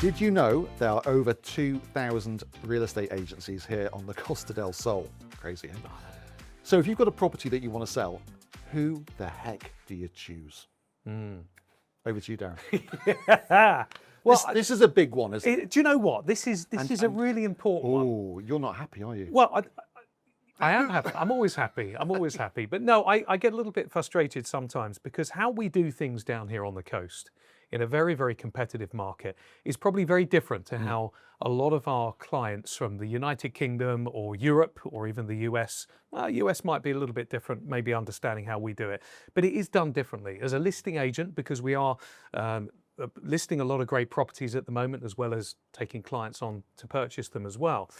Did you know there are over 2,000 real estate agencies here on the Costa del Sol? Crazy, eh? So if you've got a property that you want to sell, who the heck do you choose? Over to you, Darren. Well, this is a big one, isn't it? do you know what? This is a really important one. Oh, you're not happy, are you? Well, I am happy. I'm always happy. I'm always happy. But no, I get a little bit frustrated sometimes because how we do things down here on the coast in a very, very competitive market is probably very different to how a lot of our clients from the United Kingdom or Europe or even the US, US might be a little bit different, maybe understanding how we do it, but it is done differently. As a listing agent, because we are listing a lot of great properties at the moment, as well as taking clients on to purchase them as well.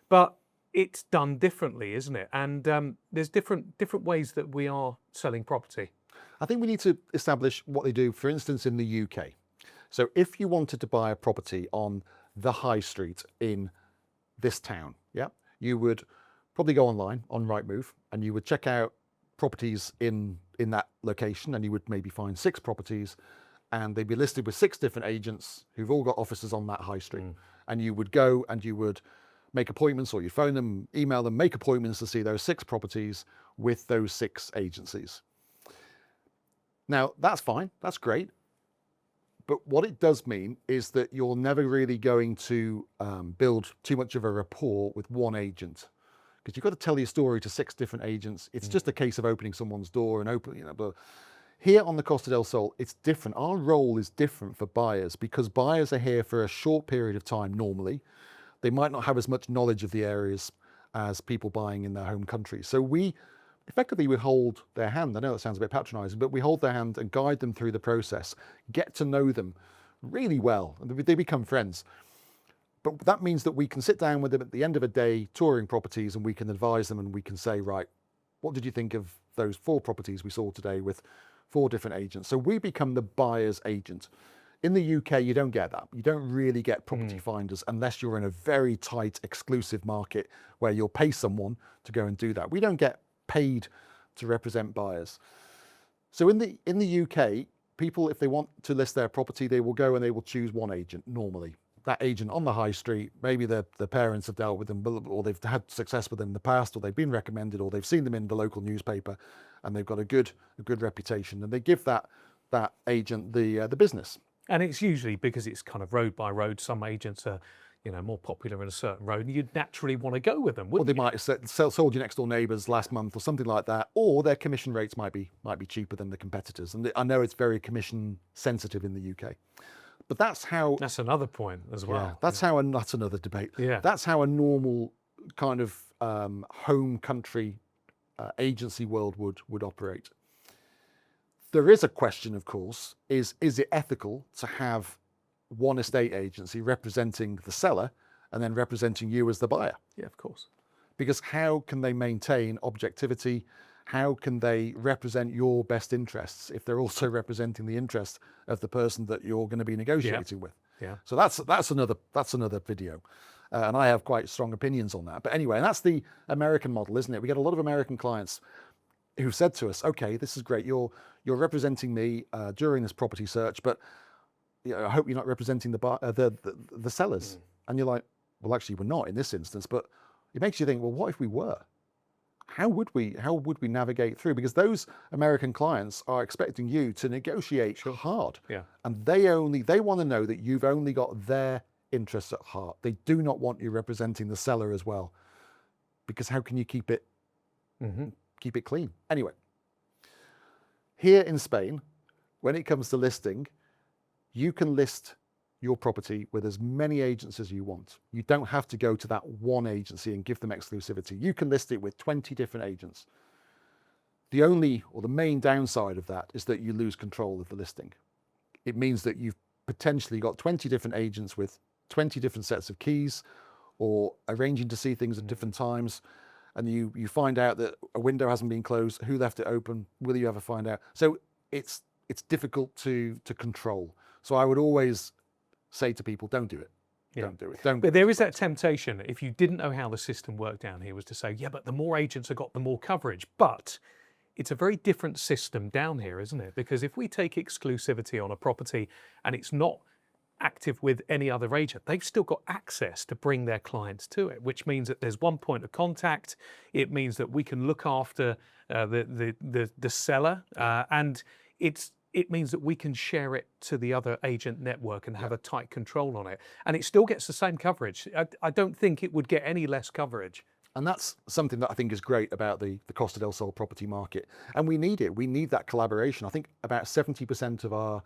But it's done differently, isn't it? And there's different ways that we are selling property. I think we need to establish what they do, for instance, in the UK. So if you wanted to buy a property on the high street in this town, you would probably go online on Rightmove and you would check out properties in that location, and you would maybe find 6 properties and they'd be listed with 6 different agents who've all got offices on that high street. And you would go and you would make appointments, or you phone them, email them, make appointments to see those 6 properties with those 6 agencies. Now, that's fine, that's great. But what it does mean is that you're never really going to build too much of a rapport with one agent, because you've got to tell your story to 6 different agents. It's just a case of opening someone's door and but here on the Costa del Sol, it's different. Our role is different for buyers because buyers are here for a short period of time normally. They might not have as much knowledge of the areas as people buying in their home country. So we effectively would hold their hand. I know that sounds a bit patronizing, but we hold their hand and guide them through the process, get to know them really well, and they become friends. But that means that we can sit down with them at the end of a day touring properties, and we can advise them, and we can say, right, what did you think of those 4 properties we saw today with 4 different agents? So we become the buyer's agent. In the UK, you don't get that. You don't really get property finders unless you're in a very tight, exclusive market where you'll pay someone to go and do that. We don't get paid to represent buyers. So in the UK, people, if they want to list their property, they will go and they will choose one agent normally. That agent on the high street, maybe the parents have dealt with them, or they've had success with them in the past, or they've been recommended, or they've seen them in the local newspaper, and they've got a good reputation, and they give that agent the business. And it's usually because it's kind of road by road. Some agents are, more popular in a certain road, and you'd naturally want to go with them, wouldn't you? Or they might have sold your next door neighbours last month or something like that, or their commission rates might be cheaper than the competitors. And I know it's very commission sensitive in the UK, but that's another point as well. Yeah, that's another debate. Yeah, that's how a normal kind of home country agency world would operate. There is a question, of course, is it ethical to have one estate agency representing the seller and then representing you as the buyer? Yeah, of course. Because how can they maintain objectivity? How can they represent your best interests if they're also representing the interest of the person that you're going to be negotiating with? Yeah. So that's another video. And I have quite strong opinions on that. But anyway, and that's the American model, isn't it? We get a lot of American clients who've said to us, okay, this is great. You're representing me during this property search, but I hope you're not representing the sellers. And you're like, well, actually, we're not in this instance. But it makes you think, well, what if we were? How would we navigate through? Because those American clients are expecting you to negotiate hard. Yeah. And they want to know that you've only got their interests at heart. They do not want you representing the seller as well. Because how can you keep it clean? Anyway, here in Spain, when it comes to listing, you can list your property with as many agents as you want. You don't have to go to that one agency and give them exclusivity. You can list it with 20 different agents. The main downside of that is that you lose control of the listing. It means that you've potentially got 20 different agents with 20 different sets of keys, or arranging to see things at different times. And you find out that a window hasn't been closed. Who left it open? Will you ever find out? So it's difficult to control. So I would always say to people, don't do it. Yeah. Don't do it. But there is that temptation, if you didn't know how the system worked down here, was to say, yeah, but the more agents have got, the more coverage. But it's a very different system down here, isn't it? Because if we take exclusivity on a property and it's not active with any other agent, they've still got access to bring their clients to it, which means that there's one point of contact. It means that we can look after the seller, and it means that we can share it to the other agent network and have a tight control on it. And it still gets the same coverage. I don't think it would get any less coverage. And that's something that I think is great about the Costa del Sol property market. And we need it. We need that collaboration. I think about 70% of our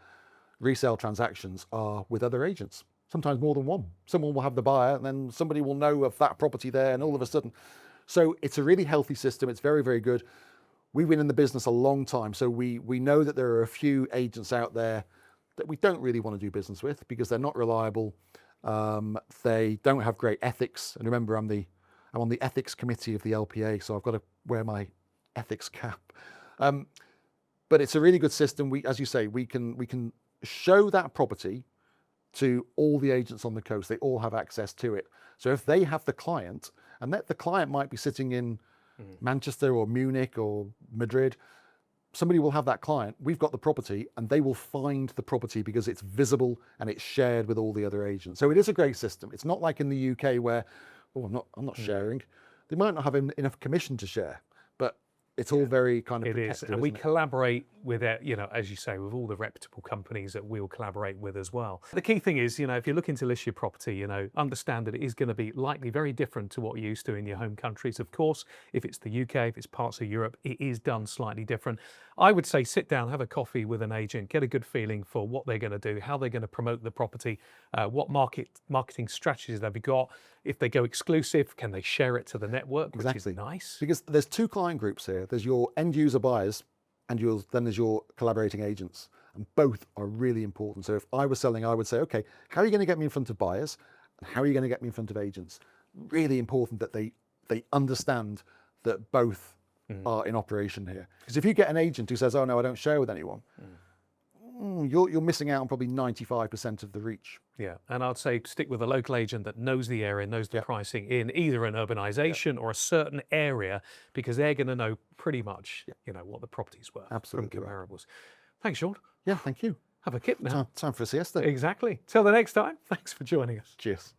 resale transactions are with other agents, sometimes more than one. Someone will have the buyer, and then somebody will know of that property there, and all of a sudden. So it's a really healthy system. It's very, very good. We've been in the business a long time, so we know that there are a few agents out there that we don't really want to do business with because they're not reliable. They don't have great ethics. And remember, I'm on the ethics committee of the LPA, so I've got to wear my ethics cap. But it's a really good system. As you say, we can show that property to all the agents on the coast. They all have access to it. So if they have the client, and that the client might be sitting in Manchester or Munich or Madrid, somebody will have that client. We've got the property, and they will find the property because it's visible and it's shared with all the other agents. So it is a great system. It's not like in the UK where, oh, I'm not sharing. They might not have enough commission to share, but it's all very kind of It protected, is, and we isn't it? collaborate with it, as you say, with all the reputable companies that we'll collaborate with as well. The key thing is, if you're looking to list your property, understand that it is going to be likely very different to what you're used to in your home countries. Of course, if it's the UK, if it's parts of Europe, it is done slightly different. I would say sit down, have a coffee with an agent, get a good feeling for what they're going to do, how they're going to promote the property, what marketing strategies they've got. If they go exclusive, can they share it to the network, which Exactly. is nice. Because there's two client groups here. There's your end user buyers, and then there's your collaborating agents, and both are really important. So if I was selling, I would say, okay, how are you going to get me in front of buyers, and how are you going to get me in front of agents? Really important that they understand that both are in operation here. Because if you get an agent who says, oh no, I don't share with anyone, you're missing out on probably 95% of the reach. Yeah, and I'd say stick with a local agent that knows the area, knows the pricing in either an urbanisation or a certain area, because they're going to know pretty much, what the property's worth. Absolutely From right. comparables. Thanks, Sean. Yeah, thank you. Have a kip now. Time for a siesta. Exactly. Till the next time. Thanks for joining us. Cheers.